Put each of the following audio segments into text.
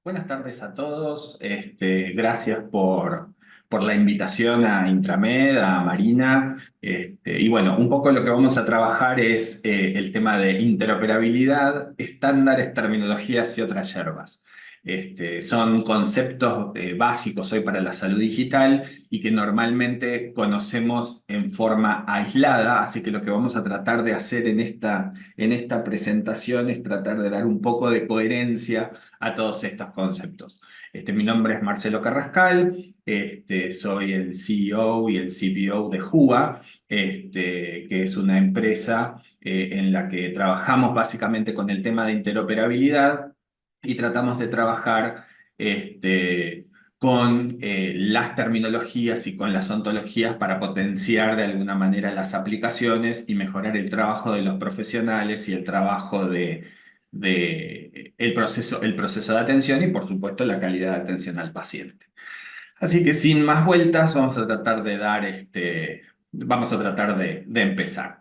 Buenas tardes a todos. Gracias por la invitación a Intramed, a Marina. Y bueno, un poco lo que vamos a trabajar es el tema de interoperabilidad, estándares, terminologías y otras yerbas. Son conceptos básicos hoy para la salud digital y que normalmente conocemos en forma aislada, así que lo que vamos a tratar de hacer en esta presentación es tratar de dar un poco de coherencia a todos estos conceptos. Mi nombre es Marcelo Carrascal, soy el CEO y el CPO de Juba, que es una empresa en la que trabajamos básicamente con el tema de interoperabilidad y tratamos de trabajar con las terminologías y con las ontologías para potenciar de alguna manera las aplicaciones y mejorar el trabajo de los profesionales y el trabajo de el proceso de atención y, por supuesto, la calidad de atención al paciente. Así que sin más vueltas, vamos a tratar de empezar.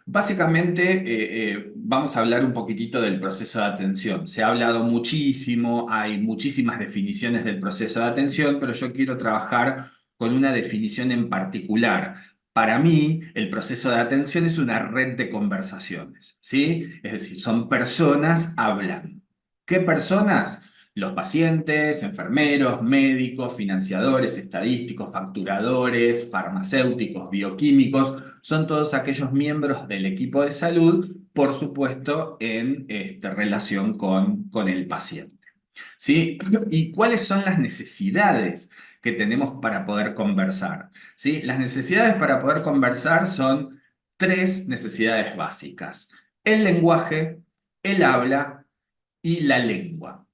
Básicamente, vamos a hablar un poquitito del proceso de atención. Se ha hablado muchísimo, hay muchísimas definiciones del proceso de atención, pero yo quiero trabajar con una definición en particular. Para mí, el proceso de atención es una red de conversaciones, ¿sí? Es decir, son personas hablando. ¿Qué personas? Los pacientes, enfermeros, médicos, financiadores, estadísticos, facturadores, farmacéuticos, bioquímicos, son todos aquellos miembros del equipo de salud, por supuesto, en relación con el paciente. ¿Sí? ¿Y cuáles son las necesidades que tenemos para poder conversar? ¿Sí? Las necesidades para poder conversar son tres necesidades básicas: el lenguaje, el habla y la lengua.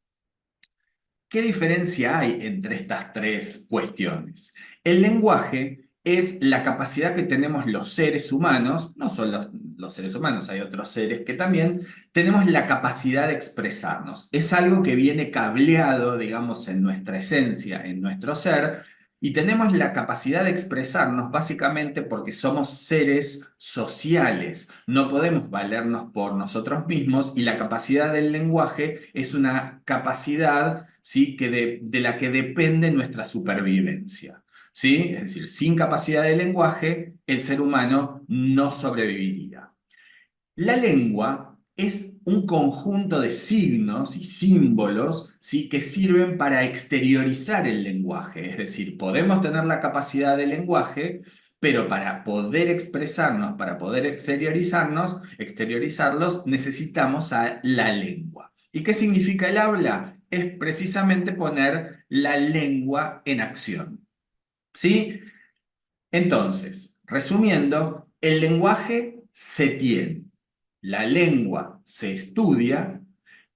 ¿Qué diferencia hay entre estas tres cuestiones? El lenguaje es la capacidad que tenemos los seres humanos, no solo los seres humanos, hay otros seres que también tenemos la capacidad de expresarnos. Es algo que viene cableado, digamos, en nuestra esencia, en nuestro ser, y tenemos la capacidad de expresarnos básicamente porque somos seres sociales. No podemos valernos por nosotros mismos y la capacidad del lenguaje es una capacidad, ¿sí?, de la que depende nuestra supervivencia. ¿Sí? Es decir, sin capacidad de lenguaje, el ser humano no sobreviviría. La lengua es un conjunto de signos y símbolos, ¿sí?, que sirven para exteriorizar el lenguaje. Es decir, podemos tener la capacidad de lenguaje, pero para poder expresarnos, para poder exteriorizarlos, necesitamos a la lengua. ¿Y qué significa el habla? Es precisamente poner la lengua en acción. ¿Sí? Entonces, resumiendo, el lenguaje se tiene, la lengua se estudia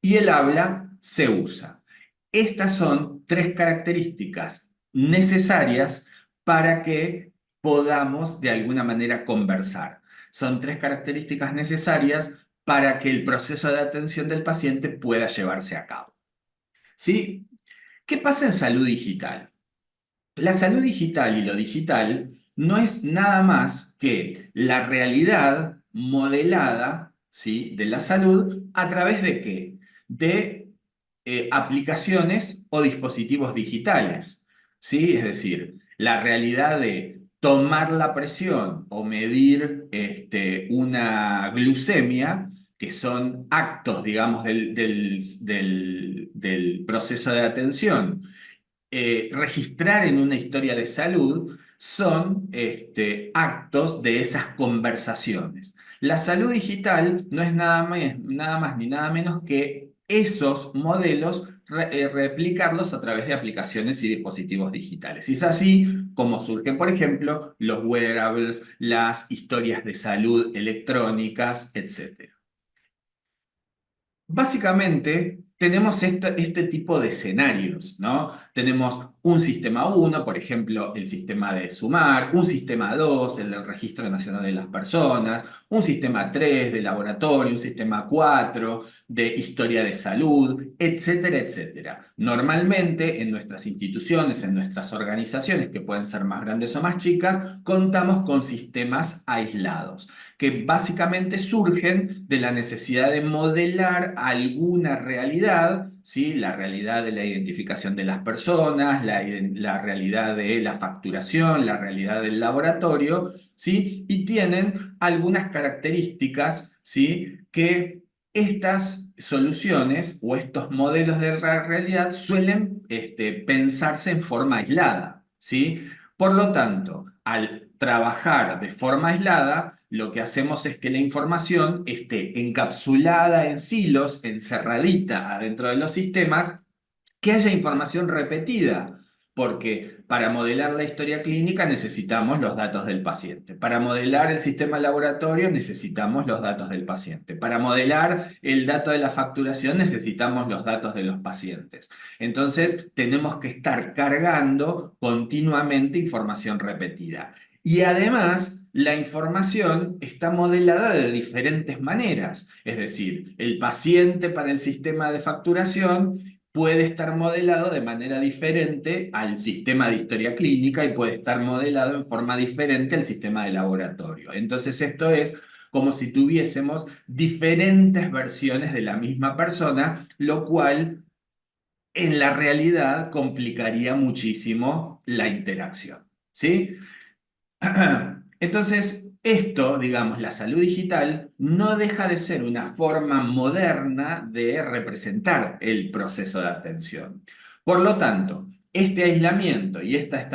y el habla se usa. Estas son tres características necesarias para que podamos de alguna manera conversar. Son tres características necesarias para que el proceso de atención del paciente pueda llevarse a cabo. ¿Sí? ¿Qué pasa en salud digital? La salud digital y lo digital no es nada más que la realidad modelada, ¿sí?, de la salud a través de ¿qué? De aplicaciones o dispositivos digitales, ¿sí? Es decir, la realidad de tomar la presión o medir una glucemia, que son actos, digamos, del proceso de atención, registrar en una historia de salud, son actos de esas conversaciones. La salud digital no es nada más ni nada menos que esos modelos, replicarlos a través de aplicaciones y dispositivos digitales. Y es así como surgen, por ejemplo, los wearables, las historias de salud electrónicas, etc. Básicamente, tenemos este tipo de escenarios, ¿no? Tenemos un sistema 1, por ejemplo, el sistema de sumar, un sistema 2, el del Registro Nacional de las Personas, un sistema 3 de laboratorio, un sistema 4 de historia de salud, etcétera, etcétera. Normalmente, en nuestras instituciones, en nuestras organizaciones, que pueden ser más grandes o más chicas, contamos con sistemas aislados. que básicamente surgen de la necesidad de modelar alguna realidad, ¿sí? La realidad de la identificación de las personas, la realidad de la facturación, la realidad del laboratorio, ¿sí? Y tienen algunas características, ¿sí? Que estas soluciones o estos modelos de realidad suelen pensarse en forma aislada, ¿sí? Por lo tanto, al trabajar de forma aislada, lo que hacemos es que la información esté encapsulada en silos, encerradita adentro de los sistemas, que haya información repetida, porque para modelar la historia clínica necesitamos los datos del paciente. Para modelar el sistema laboratorio necesitamos los datos del paciente. Para modelar el dato de la facturación necesitamos los datos de los pacientes. Entonces, tenemos que estar cargando continuamente información repetida. Y además, la información está modelada de diferentes maneras. Es decir, el paciente para el sistema de facturación puede estar modelado de manera diferente al sistema de historia clínica y puede estar modelado en forma diferente al sistema de laboratorio. Entonces esto es como si tuviésemos diferentes versiones de la misma persona, lo cual en la realidad complicaría muchísimo la interacción. ¿Sí? Entonces, esto, digamos, la salud digital, no deja de ser una forma moderna de representar el proceso de atención. Por lo tanto, este aislamiento y esta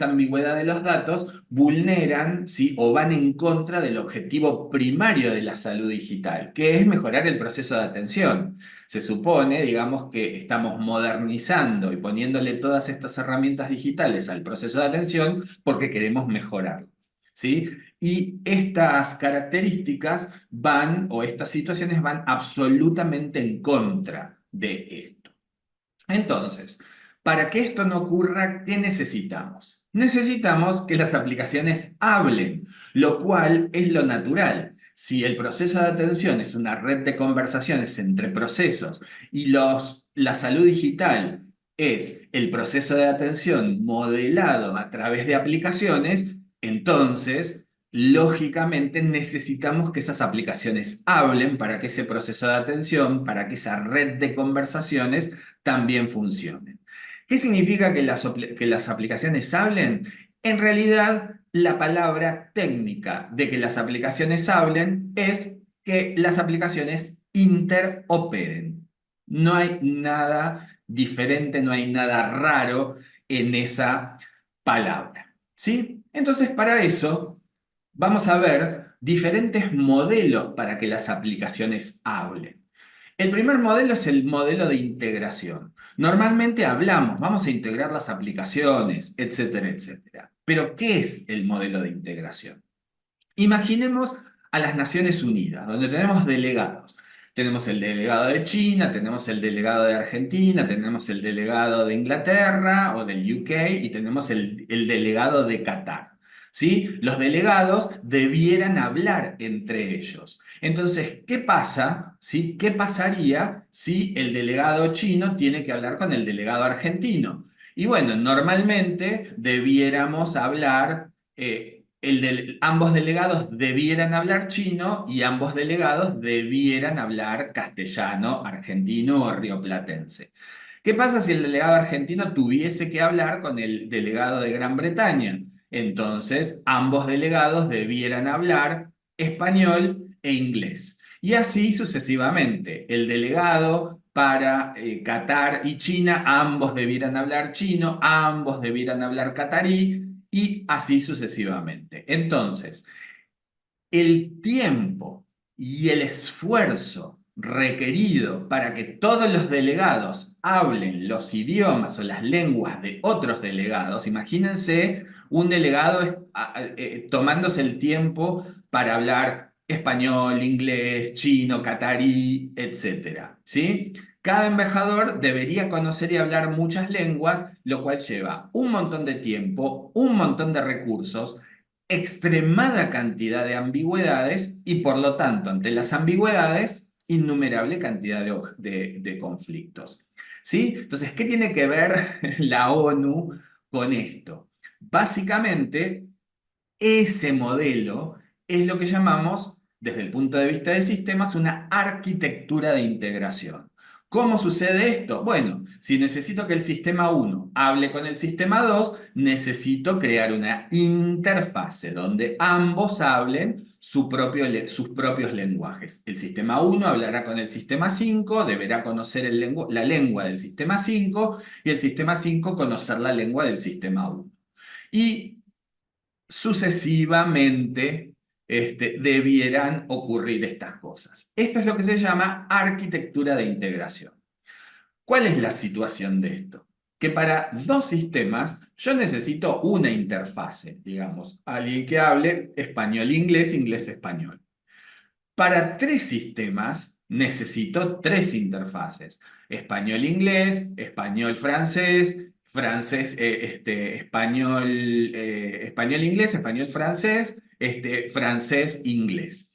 ambigüedad de los datos vulneran, ¿sí? O van en contra del objetivo primario de la salud digital, que es mejorar el proceso de atención. Se supone, digamos, que estamos modernizando y poniéndole todas estas herramientas digitales al proceso de atención porque queremos mejorarlo, ¿sí? Y estas características van, o estas situaciones van absolutamente en contra de esto. Entonces, para que esto no ocurra, ¿qué necesitamos? Necesitamos que las aplicaciones hablen, lo cual es lo natural. Si el proceso de atención es una red de conversaciones entre procesos y la salud digital es el proceso de atención modelado a través de aplicaciones, entonces, lógicamente, necesitamos que esas aplicaciones hablen para que ese proceso de atención, para que esa red de conversaciones también funcionen. ¿Qué significa que las aplicaciones hablen? En realidad, la palabra técnica de que las aplicaciones hablen es que las aplicaciones interoperen. No hay nada diferente, no hay nada raro en esa palabra, ¿sí? Entonces, para eso, vamos a ver diferentes modelos para que las aplicaciones hablen. El primer modelo es el modelo de integración. Normalmente hablamos, vamos a integrar las aplicaciones, etcétera, etcétera. Pero, ¿qué es el modelo de integración? Imaginemos a las Naciones Unidas, donde tenemos delegados. Tenemos el delegado de China, tenemos el delegado de Argentina, tenemos el delegado de Inglaterra o del UK y tenemos el delegado de Qatar. ¿Sí? Los delegados debieran hablar entre ellos. Entonces, ¿qué pasa? ¿Sí? ¿Qué pasaría si el delegado chino tiene que hablar con el delegado argentino? Y bueno, normalmente debiéramos hablar, ambos delegados debieran hablar chino y ambos delegados debieran hablar castellano, argentino o rioplatense. ¿Qué pasa si el delegado argentino tuviese que hablar con el delegado de Gran Bretaña? Entonces, ambos delegados debieran hablar español e inglés. Y así sucesivamente. El delegado para Qatar y China, ambos debieran hablar chino, ambos debieran hablar catarí y así sucesivamente. Entonces, el tiempo y el esfuerzo requerido para que todos los delegados hablen los idiomas o las lenguas de otros delegados, imagínense un delegado tomándose el tiempo para hablar español, inglés, chino, catarí, etcétera, ¿sí? Cada embajador debería conocer y hablar muchas lenguas, lo cual lleva un montón de tiempo, un montón de recursos, extremada cantidad de ambigüedades y por lo tanto, ante las ambigüedades, innumerable cantidad de conflictos. ¿Sí? Entonces, ¿qué tiene que ver la ONU con esto? Básicamente, ese modelo es lo que llamamos, desde el punto de vista de sistemas, una arquitectura de integración. ¿Cómo sucede esto? Bueno, si necesito que el sistema 1 hable con el sistema 2, necesito crear una interfase donde ambos hablen sus propios lenguajes. El sistema 1 hablará con el sistema 5, deberá conocer la lengua del sistema 5 y el sistema 5 conocer la lengua del sistema 1. Y sucesivamente debieran ocurrir estas cosas. Esto es lo que se llama arquitectura de integración. ¿Cuál es la situación de esto? Que para dos sistemas yo necesito una interfase, digamos, alguien que hable español-inglés, inglés-español. Para tres sistemas necesito tres interfaces: español-inglés, español-francés, francés, español-inglés, español-francés, francés-inglés.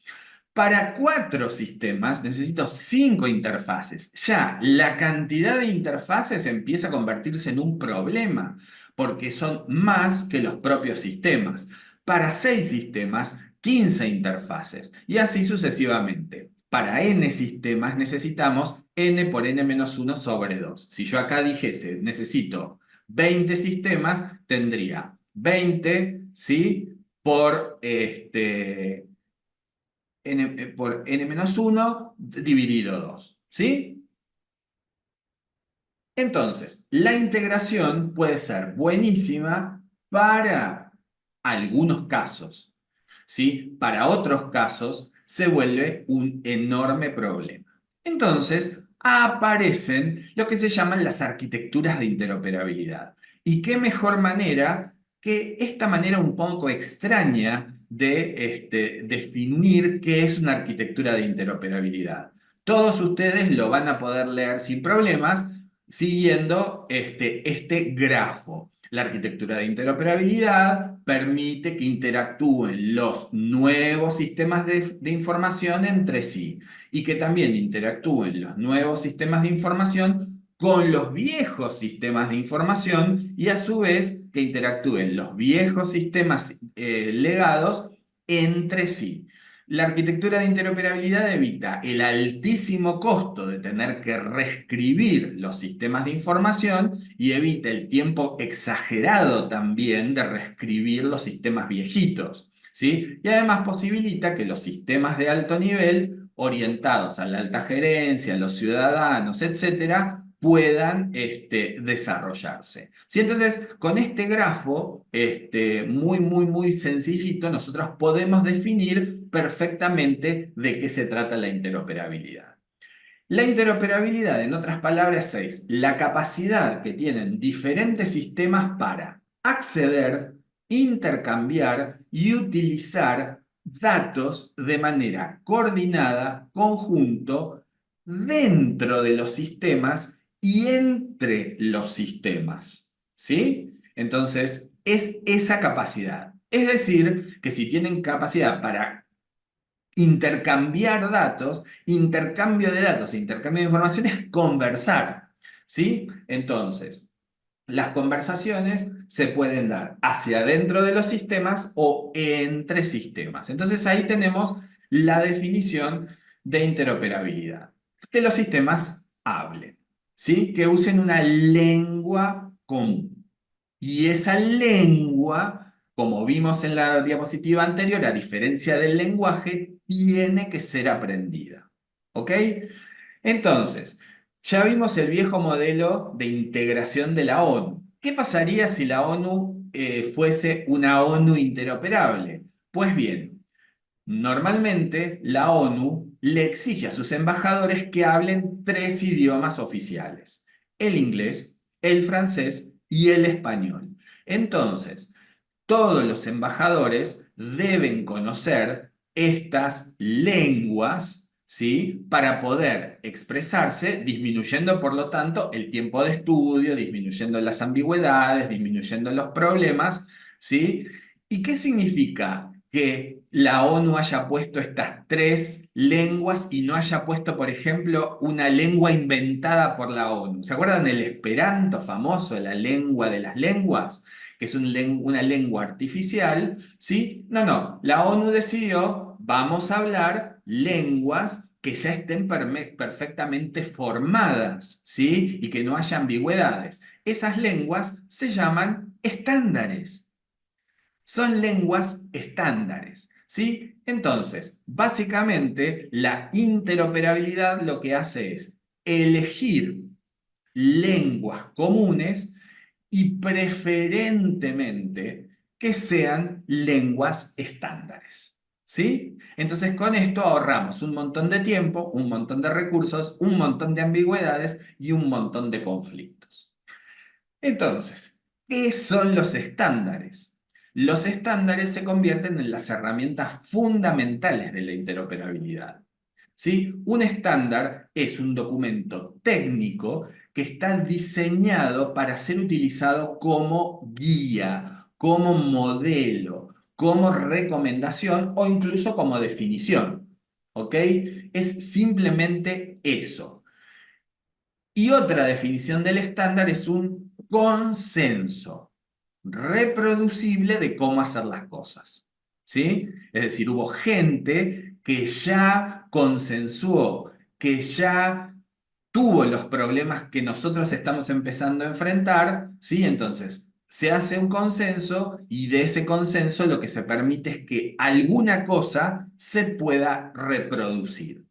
Para cuatro sistemas necesito cinco interfaces. Ya la cantidad de interfaces empieza a convertirse en un problema, porque son más que los propios sistemas. Para seis sistemas, 15 interfaces, y así sucesivamente. Para n sistemas necesitamos n por n-1 sobre 2. Si yo acá dijese necesito 20 sistemas, tendría 20, ¿sí? Por por n-1 dividido 2, ¿sí? Entonces, la integración puede ser buenísima para algunos casos, ¿sí? Para otros casos se vuelve un enorme problema. Entonces, aparecen lo que se llaman las arquitecturas de interoperabilidad. ¿Y qué mejor manera que esta manera un poco extraña de definir qué es una arquitectura de interoperabilidad? Todos ustedes lo van a poder leer sin problemas siguiendo este grafo. La arquitectura de interoperabilidad permite que interactúen los nuevos sistemas de información entre sí y que también interactúen los nuevos sistemas de información con los viejos sistemas de información y a su vez que interactúen los viejos sistemas legados entre sí. La arquitectura de interoperabilidad evita el altísimo costo de tener que reescribir los sistemas de información y evita el tiempo exagerado también de reescribir los sistemas viejitos, ¿sí? Y además posibilita que los sistemas de alto nivel, orientados a la alta gerencia, a los ciudadanos, etcétera, puedan desarrollarse. ¿Sí? Entonces, con este grafo, muy sencillito, nosotros podemos definir perfectamente de qué se trata la interoperabilidad. La interoperabilidad, en otras palabras, es la capacidad que tienen diferentes sistemas para acceder, intercambiar y utilizar datos de manera coordinada, conjunto, dentro de los sistemas y entre los sistemas. ¿Sí? Entonces, es esa capacidad. Es decir, que si tienen capacidad para intercambiar datos, intercambio de datos e intercambio de información es conversar, ¿sí? Entonces, las conversaciones se pueden dar hacia adentro de los sistemas o entre sistemas. Entonces ahí tenemos la definición de interoperabilidad. Que los sistemas hablen, ¿sí? Que usen una lengua común. Y esa lengua, como vimos en la diapositiva anterior, a diferencia del lenguaje, tiene que ser aprendida. ¿Ok? Entonces, ya vimos el viejo modelo de integración de la ONU. ¿Qué pasaría si la ONU fuese una ONU interoperable? Pues bien, normalmente la ONU le exige a sus embajadores que hablen tres idiomas oficiales: el inglés, el francés y el español. Entonces, todos los embajadores deben conocer estas lenguas, ¿sí? Para poder expresarse, disminuyendo por lo tanto el tiempo de estudio, disminuyendo las ambigüedades, disminuyendo los problemas, ¿sí? ¿Y qué significa que la ONU haya puesto estas tres lenguas y no haya puesto, por ejemplo, una lengua inventada por la ONU? ¿Se acuerdan del Esperanto famoso, la lengua de las lenguas? que es una lengua artificial, ¿sí? No, no, la ONU decidió, vamos a hablar lenguas que ya estén perfectamente formadas, ¿sí? Y que no haya ambigüedades. Esas lenguas se llaman estándares. Son lenguas estándares, ¿sí? Entonces, básicamente, la interoperabilidad lo que hace es elegir lenguas comunes y preferentemente que sean lenguas estándares, ¿sí? Entonces, con esto ahorramos un montón de tiempo, un montón de recursos, un montón de ambigüedades y un montón de conflictos. Entonces, ¿qué son los estándares? Los estándares se convierten en las herramientas fundamentales de la interoperabilidad. ¿Sí? Un estándar es un documento técnico que está diseñado para ser utilizado como guía, como modelo, como recomendación o incluso como definición. ¿Ok? Es simplemente eso. Y otra definición del estándar es un consenso reproducible de cómo hacer las cosas. ¿Sí? Es decir, hubo gente que ya consensuó, que ya tuvo los problemas que nosotros estamos empezando a enfrentar, ¿sí? Entonces, se hace un consenso y de ese consenso lo que se permite es que alguna cosa se pueda reproducir.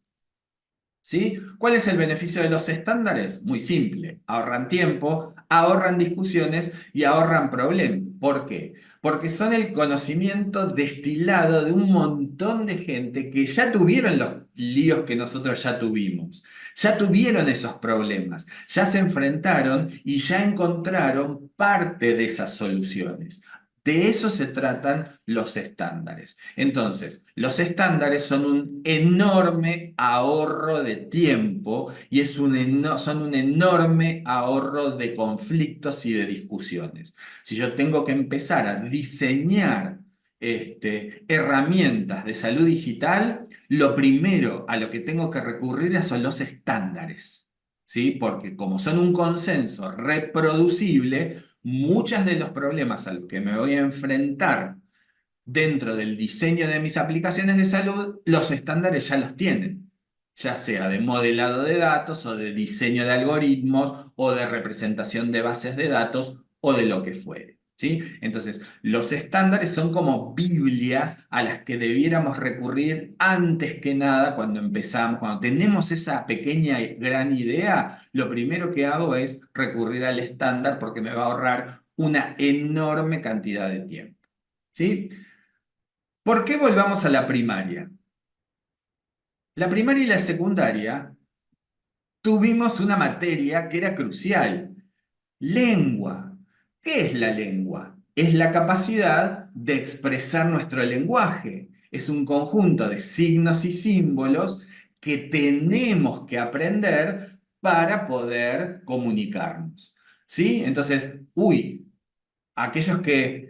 ¿Sí? ¿Cuál es el beneficio de los estándares? Muy simple. Ahorran tiempo, ahorran discusiones y ahorran problemas. ¿Por qué? Porque son el conocimiento destilado de un montón de gente que ya tuvieron los líos que nosotros ya tuvimos. Ya tuvieron esos problemas, ya se enfrentaron y ya encontraron parte de esas soluciones. De eso se tratan los estándares. Entonces, los estándares son un enorme ahorro de tiempo y son un enorme ahorro de conflictos y de discusiones. Si yo tengo que empezar a diseñar herramientas de salud digital, lo primero a lo que tengo que recurrir son los estándares, ¿sí? Porque como son un consenso reproducible, muchos de los problemas a los que me voy a enfrentar dentro del diseño de mis aplicaciones de salud, los estándares ya los tienen, ya sea de modelado de datos o de diseño de algoritmos o de representación de bases de datos o de lo que fuere. ¿Sí? Entonces, los estándares son como Biblias a las que debiéramos recurrir antes que nada cuando empezamos, cuando tenemos esa pequeña y gran idea, lo primero que hago es recurrir al estándar porque me va a ahorrar una enorme cantidad de tiempo. ¿Sí? ¿Por qué volvamos a la primaria? La primaria y la secundaria tuvimos una materia que era crucial, lengua. ¿Qué es la lengua? Es la capacidad de expresar nuestro lenguaje. Es un conjunto de signos y símbolos que tenemos que aprender para poder comunicarnos. ¿Sí? Entonces, aquellos que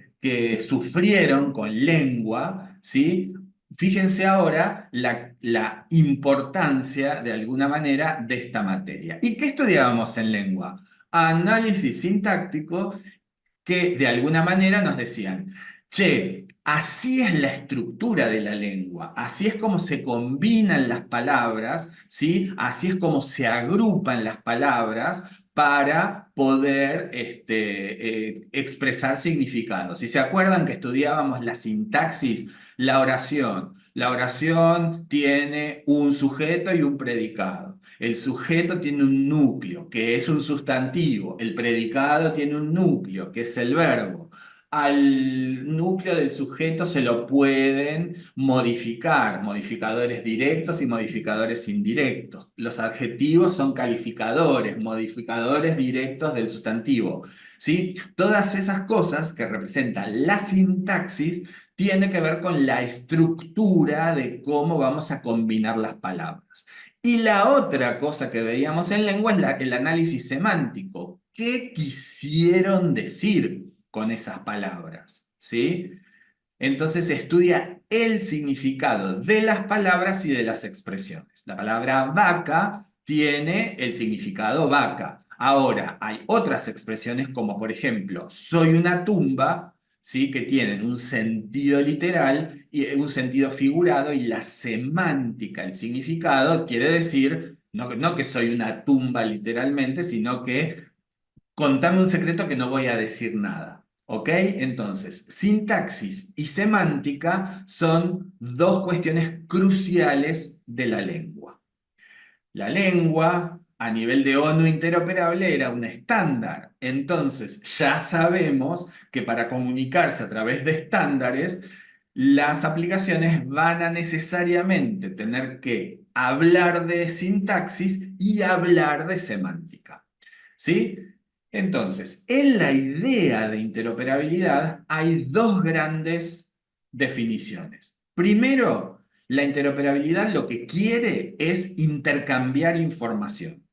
sufrieron con lengua, ¿sí? Fíjense ahora la importancia, de alguna manera, de esta materia. ¿Y qué estudiábamos en lengua? Análisis sintáctico que de alguna manera nos decían, che, así es la estructura de la lengua, así es como se combinan las palabras, ¿sí? Así es como se agrupan las palabras para poder expresar significados. Si se acuerdan que estudiábamos la sintaxis, la oración tiene un sujeto y un predicado. El sujeto tiene un núcleo, que es un sustantivo. El predicado tiene un núcleo, que es el verbo. Al núcleo del sujeto se lo pueden modificar, modificadores directos y modificadores indirectos. Los adjetivos son calificadores, modificadores directos del sustantivo. ¿Sí? Todas esas cosas que representan la sintaxis tienen que ver con la estructura de cómo vamos a combinar las palabras. Y la otra cosa que veíamos en lengua es el análisis semántico. ¿Qué quisieron decir con esas palabras? ¿Sí? Entonces se estudia el significado de las palabras y de las expresiones. La palabra vaca tiene el significado vaca. Ahora, hay otras expresiones como, por ejemplo, soy una tumba, ¿sí? Que tienen un sentido literal y un sentido figurado, y la semántica, el significado, quiere decir, no que soy una tumba literalmente, sino que contame un secreto que no voy a decir nada. ¿Ok? Entonces, sintaxis y semántica son dos cuestiones cruciales de la lengua. La lengua, a nivel de ONU interoperable, era un estándar. Entonces, ya sabemos que para comunicarse a través de estándares, las aplicaciones van a necesariamente tener que hablar de sintaxis y hablar de semántica. ¿Sí? Entonces, en la idea de interoperabilidad hay dos grandes definiciones. Primero, la interoperabilidad lo que quiere es intercambiar información,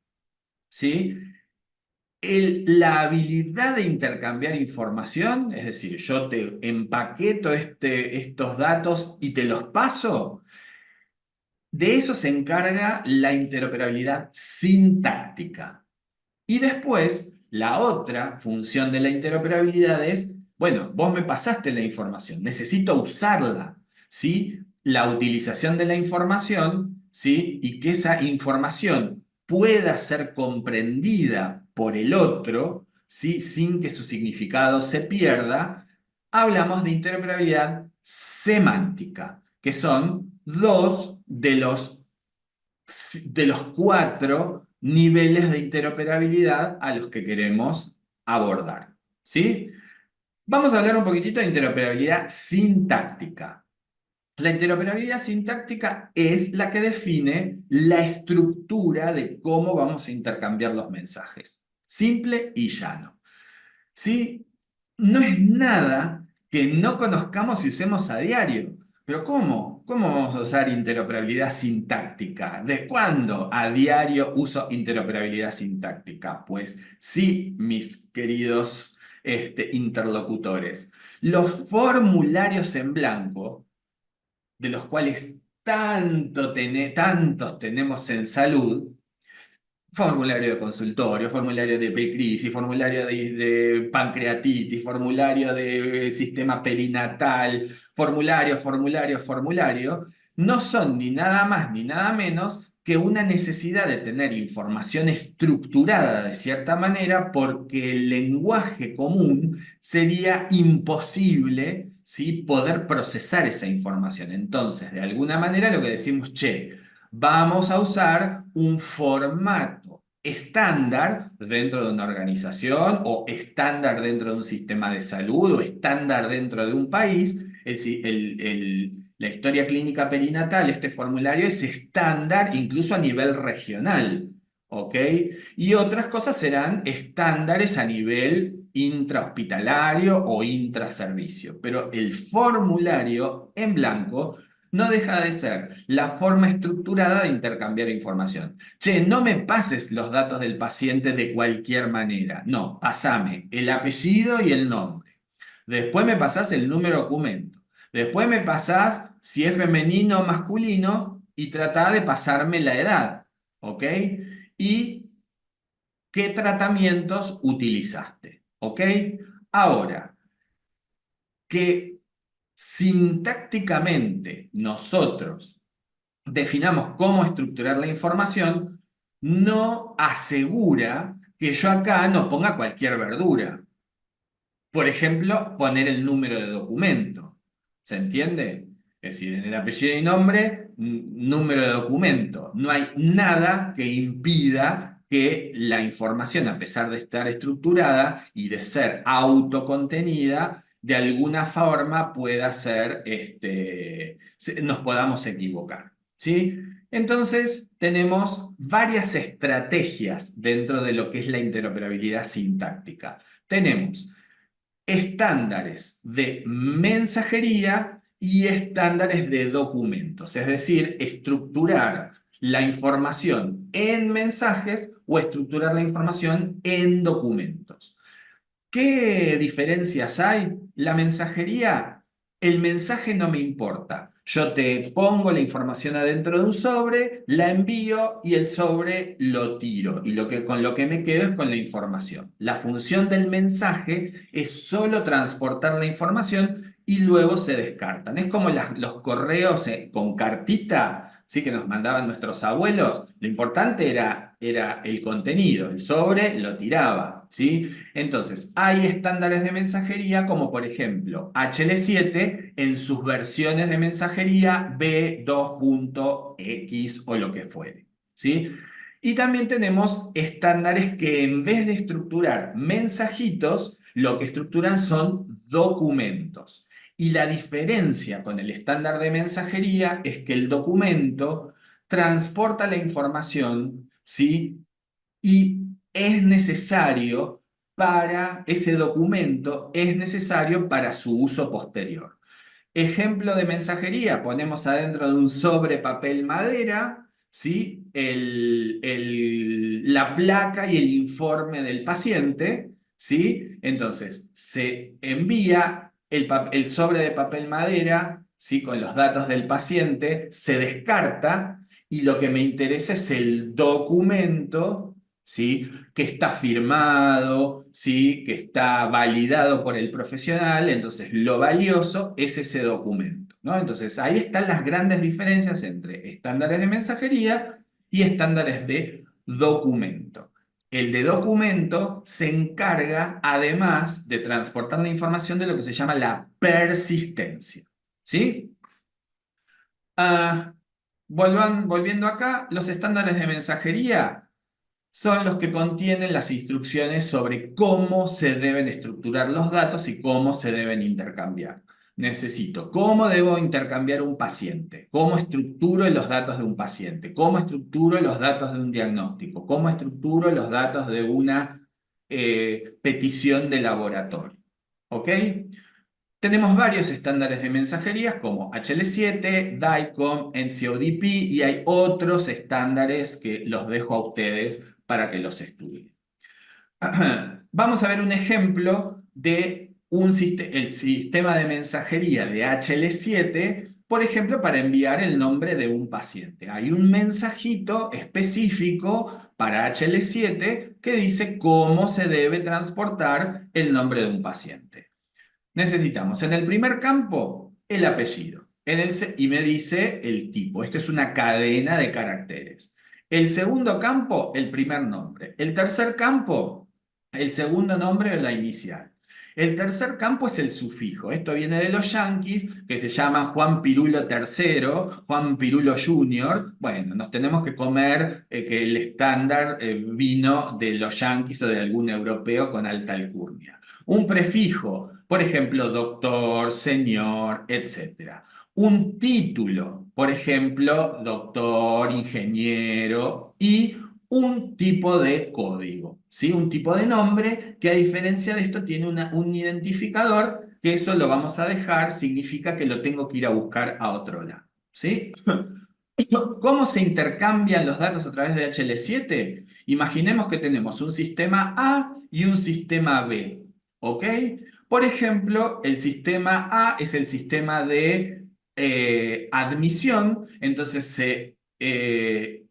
¿sí? La habilidad de intercambiar información, es decir, yo te empaqueto estos datos y te los paso, de eso se encarga la interoperabilidad sintáctica. Y después, la otra función de la interoperabilidad es, bueno, vos me pasaste la información, necesito usarla, ¿sí? La utilización de la información, ¿sí? Y que esa información pueda ser comprendida por el otro, ¿sí? Sin que su significado se pierda, hablamos de interoperabilidad semántica, que son dos de los cuatro niveles de interoperabilidad a los que queremos abordar. ¿Sí? Vamos a hablar un poquitito de interoperabilidad sintáctica. La interoperabilidad sintáctica es la que define la estructura de cómo vamos a intercambiar los mensajes. Simple y llano. ¿Sí? No es nada que no conozcamos y usemos a diario. Pero ¿cómo? ¿Cómo vamos a usar interoperabilidad sintáctica? ¿De cuándo a diario uso interoperabilidad sintáctica? Pues sí, mis queridos interlocutores. Los formularios en blanco, de los cuales tantos tenemos en salud, formulario de consultorio, formulario de precrisis, formulario de pancreatitis, formulario de sistema perinatal, formulario, no son ni nada más ni nada menos que una necesidad de tener información estructurada de cierta manera, porque el lenguaje común sería imposible, ¿sí? Poder procesar esa información. Entonces, de alguna manera lo que decimos, che, vamos a usar un formato estándar dentro de una organización, o estándar dentro de un sistema de salud, o estándar dentro de un país. Es decir, la historia clínica perinatal, este formulario es estándar incluso a nivel regional. ¿Ok? Y otras cosas serán estándares a nivel intrahospitalario o intraservicio. Pero el formulario en blanco no deja de ser la forma estructurada de intercambiar información. Che, no me pases los datos del paciente de cualquier manera. No, pasame el apellido y el nombre. Después me pasás el número de documento. Después me pasás si es femenino o masculino, y tratá de pasarme la edad. ¿Ok? Y qué tratamientos utilizaste. ¿Ok? Ahora, que sintácticamente nosotros definamos cómo estructurar la información, no asegura que yo acá no ponga cualquier verdura. Por ejemplo, poner el número de documento. ¿Se entiende? Es decir, en el apellido y nombre, número de documento. No hay nada que impida que la información, a pesar de estar estructurada y de ser autocontenida, de alguna forma pueda ser, nos podamos equivocar. ¿Sí? Entonces, tenemos varias estrategias dentro de lo que es la interoperabilidad sintáctica. Tenemos estándares de mensajería y estándares de documentos, es decir, estructurar la información en mensajes o estructurar la información en documentos. ¿Qué diferencias hay? La mensajería, el mensaje no me importa. Yo te pongo la información adentro de un sobre, la envío y el sobre lo tiro. Y con lo que me quedo es con la información. La función del mensaje es solo transportar la información y luego se descartan. Es como los correos con cartita, ¿sí? Que nos mandaban nuestros abuelos. Lo importante era el contenido. El sobre lo tiraba, ¿sí? Entonces, hay estándares de mensajería como por ejemplo HL7 en sus versiones de mensajería B2.X o lo que fuere, ¿sí? Y también tenemos estándares que en vez de estructurar mensajitos, lo que estructuran son documentos. Y la diferencia con el estándar de mensajería es que el documento transporta la información, ¿sí? Y es necesario ese documento es necesario para su uso posterior. Ejemplo de mensajería, ponemos adentro de un sobre papel madera, ¿sí? La placa y el informe del paciente, ¿sí? Entonces, se envía el sobre de papel madera, ¿sí? Con los datos del paciente, se descarta y lo que me interesa es el documento, ¿sí? Que está firmado, ¿sí? Que está validado por el profesional, entonces lo valioso es ese documento, ¿no? Entonces ahí están las grandes diferencias entre estándares de mensajería y estándares de documento. El de documento se encarga además de transportar la información de lo que se llama la persistencia, ¿sí? Ah, volviendo acá, los estándares de mensajería son los que contienen las instrucciones sobre cómo se deben estructurar los datos y cómo se deben intercambiar. Necesito cómo debo intercambiar un paciente, cómo estructuro los datos de un paciente, cómo estructuro los datos de un diagnóstico, cómo estructuro los datos de una petición de laboratorio. ¿Ok? Tenemos varios estándares de mensajería como HL7, DICOM, NCODP y hay otros estándares que los dejo a ustedes para que los estudien. Vamos a ver un ejemplo de el sistema de mensajería de HL7, por ejemplo, para enviar el nombre de un paciente. Hay un mensajito específico para HL7 que dice cómo se debe transportar el nombre de un paciente. Necesitamos en el primer campo el apellido y me dice el tipo. Esto es una cadena de caracteres. El segundo campo, el primer nombre. El tercer campo, el segundo nombre o la inicial. El tercer campo es el sufijo. Esto viene de los yanquis, que se llama Juan Pirulo III, Juan Pirulo Jr. Bueno, nos tenemos que comer que el estándar vino de los yanquis o de algún europeo con alta alcurnia. Un prefijo, por ejemplo, doctor, señor, etc. Un título, por ejemplo, doctor, ingeniero y un tipo de código, ¿sí? Un tipo de nombre que a diferencia de esto tiene un identificador que eso lo vamos a dejar, significa que lo tengo que ir a buscar a otro lado, ¿sí? ¿Cómo se intercambian los datos a través de HL7? Imaginemos que tenemos un sistema A y un sistema B, ¿ok? Por ejemplo, el sistema A es el sistema de admisión, entonces es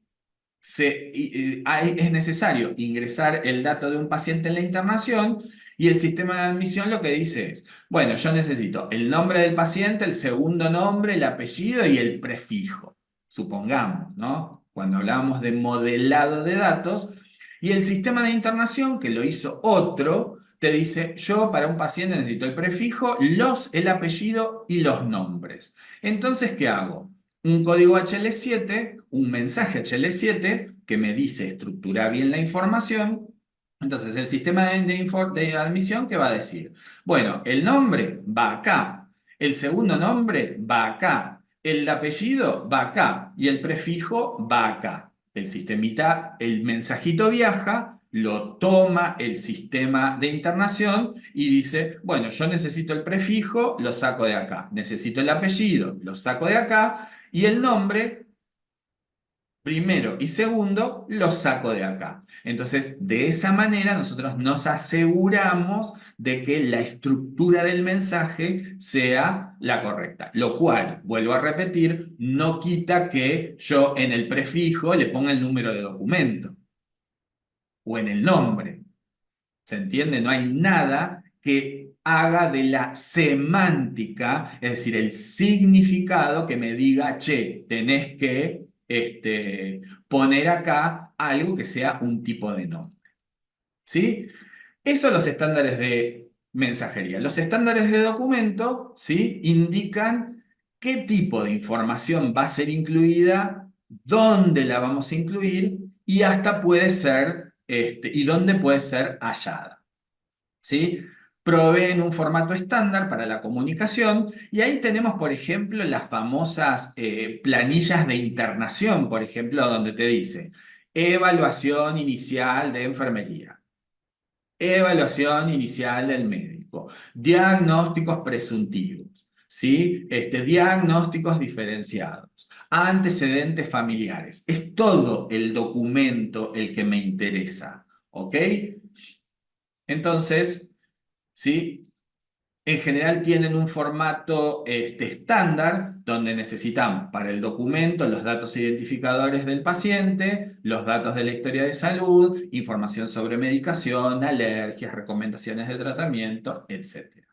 necesario ingresar el dato de un paciente en la internación y el sistema de admisión lo que dice es, bueno, yo necesito el nombre del paciente, el segundo nombre, el apellido y el prefijo, supongamos, ¿no? Cuando hablábamos de modelado de datos, y el sistema de internación, que lo hizo otro, te dice, yo para un paciente necesito el prefijo, el apellido y los nombres. Entonces, ¿qué hago? Un código HL7, un mensaje HL7 que me dice estructura bien la información. Entonces, el sistema de admisión que va a decir, bueno, el nombre va acá, el segundo nombre va acá, el apellido va acá y el prefijo va acá. El sistemita, el mensajito viaja, lo toma el sistema de internación y dice, bueno, yo necesito el prefijo, lo saco de acá, necesito el apellido, lo saco de acá y el nombre Primero y segundo, lo saco de acá. Entonces, de esa manera nosotros nos aseguramos de que la estructura del mensaje sea la correcta. Lo cual, vuelvo a repetir, no quita que yo en el prefijo le ponga el número de documento o en el nombre. ¿Se entiende? No hay nada que haga de la semántica, es decir, el significado que me diga, che, tenés que poner acá algo que sea un tipo de nombre. ¿Sí? Eso los estándares de mensajería. Los estándares de documento, ¿sí? Indican qué tipo de información va a ser incluida, dónde la vamos a incluir y hasta puede ser, y dónde puede ser hallada. ¿Sí? Proveen un formato estándar para la comunicación y ahí tenemos, por ejemplo, las famosas planillas de internación, por ejemplo, donde te dice evaluación inicial de enfermería, evaluación inicial del médico, diagnósticos presuntivos, ¿sí? Diagnósticos diferenciados, antecedentes familiares. Es todo el documento el que me interesa, ¿ok? Entonces, ¿sí? En general tienen un formato estándar donde necesitamos para el documento los datos identificadores del paciente, los datos de la historia de salud, información sobre medicación, alergias, recomendaciones de tratamiento, etc.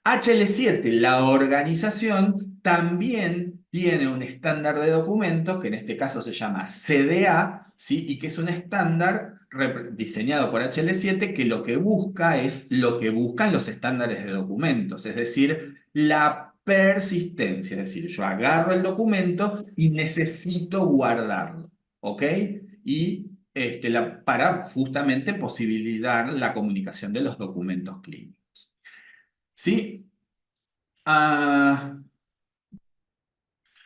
HL7, la organización, también tiene un estándar de documentos, que en este caso se llama CDA, ¿sí? Y que es un estándar diseñado por HL7 que lo que busca es lo que buscan los estándares de documentos, es decir, la persistencia, es decir, yo agarro el documento y necesito guardarlo, ¿ok? Y para justamente posibilitar la comunicación de los documentos clínicos. ¿Sí? Ah,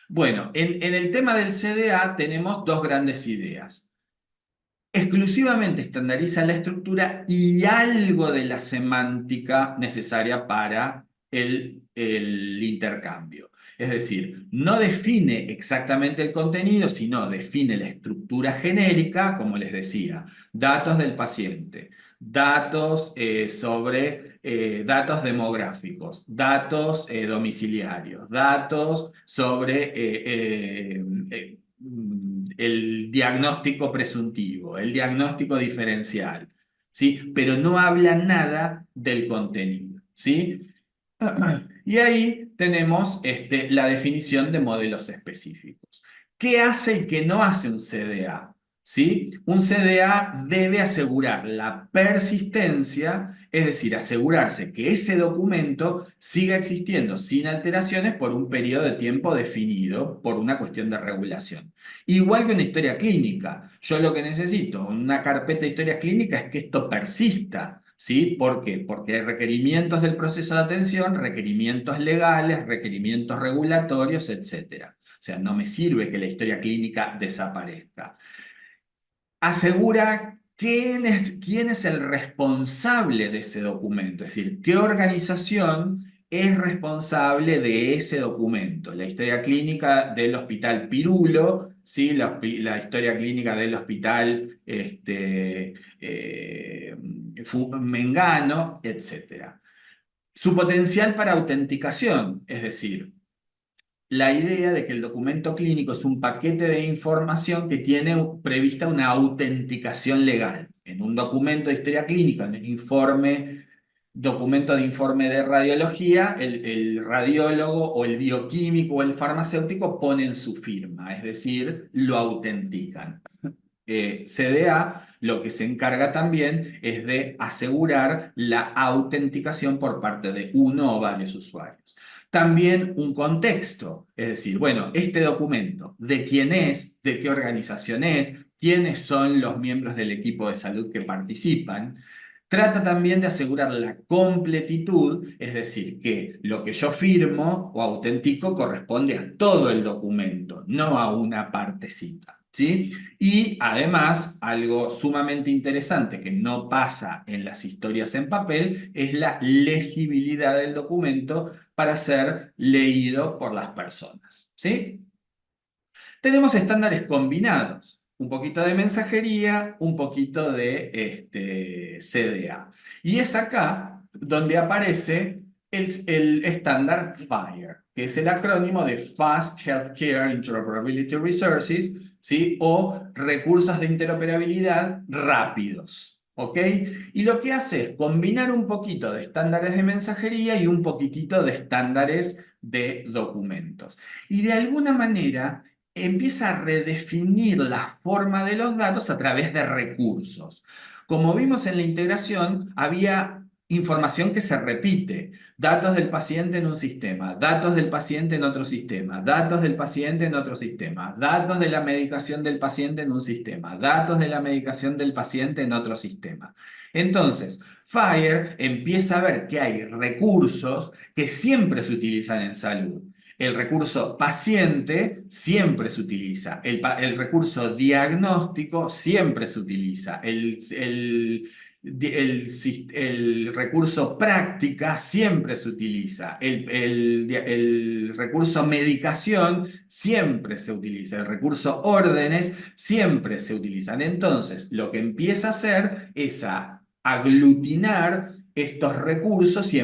bueno, en el tema del CDA tenemos dos grandes ideas. Exclusivamente estandariza la estructura y algo de la semántica necesaria para el intercambio. Es decir, no define exactamente el contenido, sino define la estructura genérica, como les decía, datos del paciente, datos sobre datos demográficos, datos domiciliarios, datos sobre el diagnóstico presuntivo, el diagnóstico diferencial, ¿sí? Pero no habla nada del contenido, ¿sí? Y ahí tenemos la definición de modelos específicos. ¿Qué hace y qué no hace un CDA? ¿Sí? Un CDA debe asegurar la persistencia, es decir, asegurarse que ese documento siga existiendo sin alteraciones por un periodo de tiempo definido por una cuestión de regulación. Igual que una historia clínica. Yo lo que necesito en una carpeta de historias clínicas es que esto persista. ¿Sí? ¿Por qué? Porque hay requerimientos del proceso de atención, requerimientos legales, requerimientos regulatorios, etc. O sea, no me sirve que la historia clínica desaparezca. Asegura quién es el responsable de ese documento, es decir, qué organización es responsable de ese documento. La historia clínica del Hospital Pirulo, ¿sí? La historia clínica del Hospital Mengano, etc. Su potencial para autenticación, es decir, la idea de que el documento clínico es un paquete de información que tiene prevista una autenticación legal. En un documento de historia clínica, en el informe, documento de informe de radiología, el radiólogo o el bioquímico o el farmacéutico ponen su firma, es decir, lo autentican. CDA lo que se encarga también es de asegurar la autenticación por parte de uno o varios usuarios. También un contexto, es decir, bueno, este documento, ¿de quién es? ¿De qué organización es? ¿Quiénes son los miembros del equipo de salud que participan? Trata también de asegurar la completitud, es decir, que lo que yo firmo o autentico corresponde a todo el documento, no a una partecita, ¿sí? Y además, algo sumamente interesante que no pasa en las historias en papel es la legibilidad del documento para ser leído por las personas, ¿sí? Tenemos estándares combinados, un poquito de mensajería, un poquito de CDA. Y es acá donde aparece el estándar FHIR, que es el acrónimo de Fast Healthcare Interoperability Resources, ¿sí? O recursos de interoperabilidad rápidos. ¿Ok? Y lo que hace es combinar un poquito de estándares de mensajería y un poquitito de estándares de documentos. Y de alguna manera empieza a redefinir la forma de los datos a través de recursos. Como vimos en la integración, había información que se repite. Datos del paciente en un sistema, datos del paciente en otro sistema, datos del paciente en otro sistema, datos de la medicación del paciente en un sistema, datos de la medicación del paciente en otro sistema. Entonces, FHIR empieza a ver que hay recursos que siempre se utilizan en salud. El recurso paciente siempre se utiliza. El recurso diagnóstico siempre se utiliza. El recurso práctica siempre se utiliza. El recurso medicación siempre se utiliza. El recurso órdenes siempre se utilizan. Entonces, lo que empieza a hacer es a aglutinar estos recursos y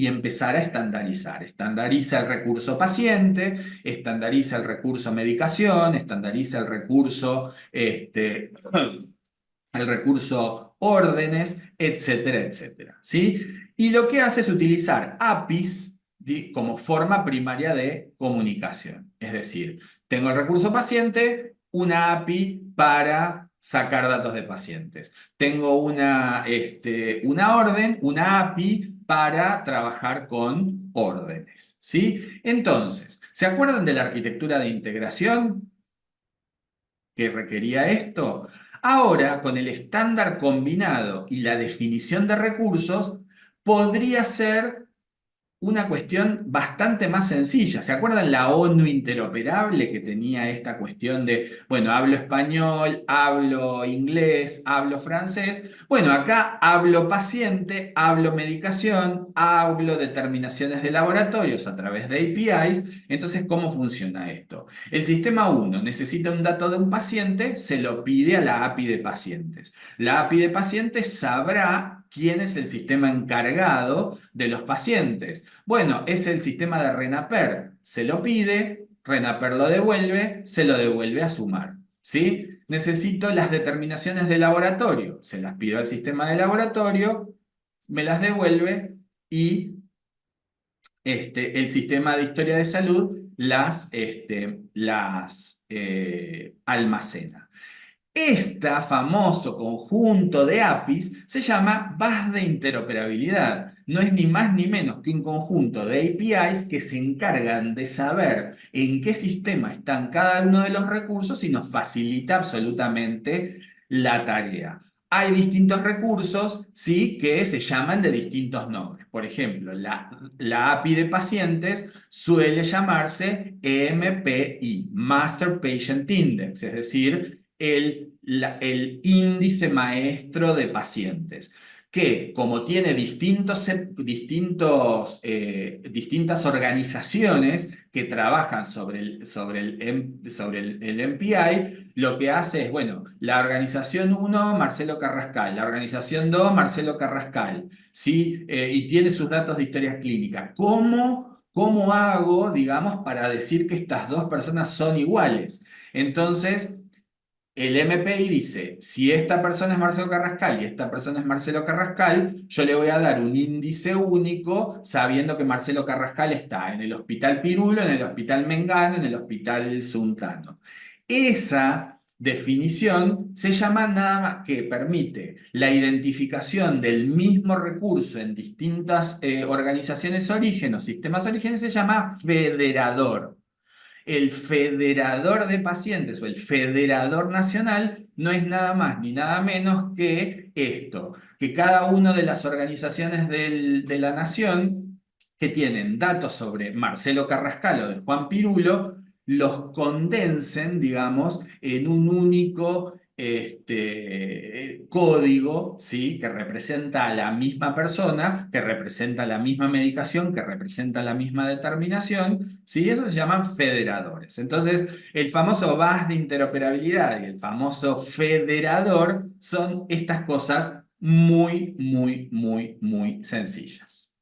empezar a estandarizar. Estandariza el recurso paciente, estandariza el recurso medicación, estandariza el recurso órdenes, etcétera, etcétera. ¿Sí? Y lo que hace es utilizar APIs como forma primaria de comunicación. Es decir, tengo el recurso paciente, una API para sacar datos de pacientes. Tengo una orden, una API para trabajar con órdenes. ¿Sí? Entonces, ¿se acuerdan de la arquitectura de integración que requería esto? Ahora, con el estándar combinado y la definición de recursos, podría ser una cuestión bastante más sencilla. ¿Se acuerdan la ONU interoperable que tenía esta cuestión de, bueno, hablo español, hablo inglés, hablo francés? Bueno, acá hablo paciente, hablo medicación, hablo determinaciones de laboratorios a través de APIs. Entonces, ¿cómo funciona esto? El sistema 1 necesita un dato de un paciente, se lo pide a la API de pacientes. La API de pacientes sabrá quién es el sistema encargado de los pacientes. Bueno, es el sistema de RENAPER. Se lo pide, RENAPER lo devuelve, se lo devuelve a Sumar. ¿Sí? Necesito las determinaciones de laboratorio. Se las pido al sistema de laboratorio, me las devuelve y el sistema de historia de salud las almacena. Este famoso conjunto de APIs se llama bus de interoperabilidad. No es ni más ni menos que un conjunto de APIs que se encargan de saber en qué sistema están cada uno de los recursos y nos facilita absolutamente la tarea. Hay distintos recursos, sí, que se llaman de distintos nombres. Por ejemplo, la API de pacientes suele llamarse MPI, Master Patient Index, es decir, el índice maestro de pacientes, que como tiene distintas organizaciones que trabajan sobre el MPI, lo que hace es, bueno, la organización 1, Marcelo Carrascal, la organización 2, Marcelo Carrascal, ¿sí? Y tiene sus datos de historia clínica. ¿Cómo hago, digamos, para decir que estas dos personas son iguales? Entonces, el MPI dice, si esta persona es Marcelo Carrascal y esta persona es Marcelo Carrascal, yo le voy a dar un índice único sabiendo que Marcelo Carrascal está en el Hospital Pirulo, en el Hospital Mengano, en el Hospital Suntano. Esa definición se llama nada más que permite la identificación del mismo recurso en distintas organizaciones origen o sistemas origen, se llama federador. El federador de pacientes o el federador nacional no es nada más ni nada menos que esto, que cada una de las organizaciones de la nación que tienen datos sobre Marcelo Carrascal o de Juan Pirulo, los condensen, digamos, en un único código, ¿sí? Que representa a la misma persona, que representa la misma medicación, que representa la misma determinación, ¿sí? Eso se llaman federadores. Entonces, el famoso bus de interoperabilidad y el famoso federador son estas cosas muy, muy, muy, muy sencillas.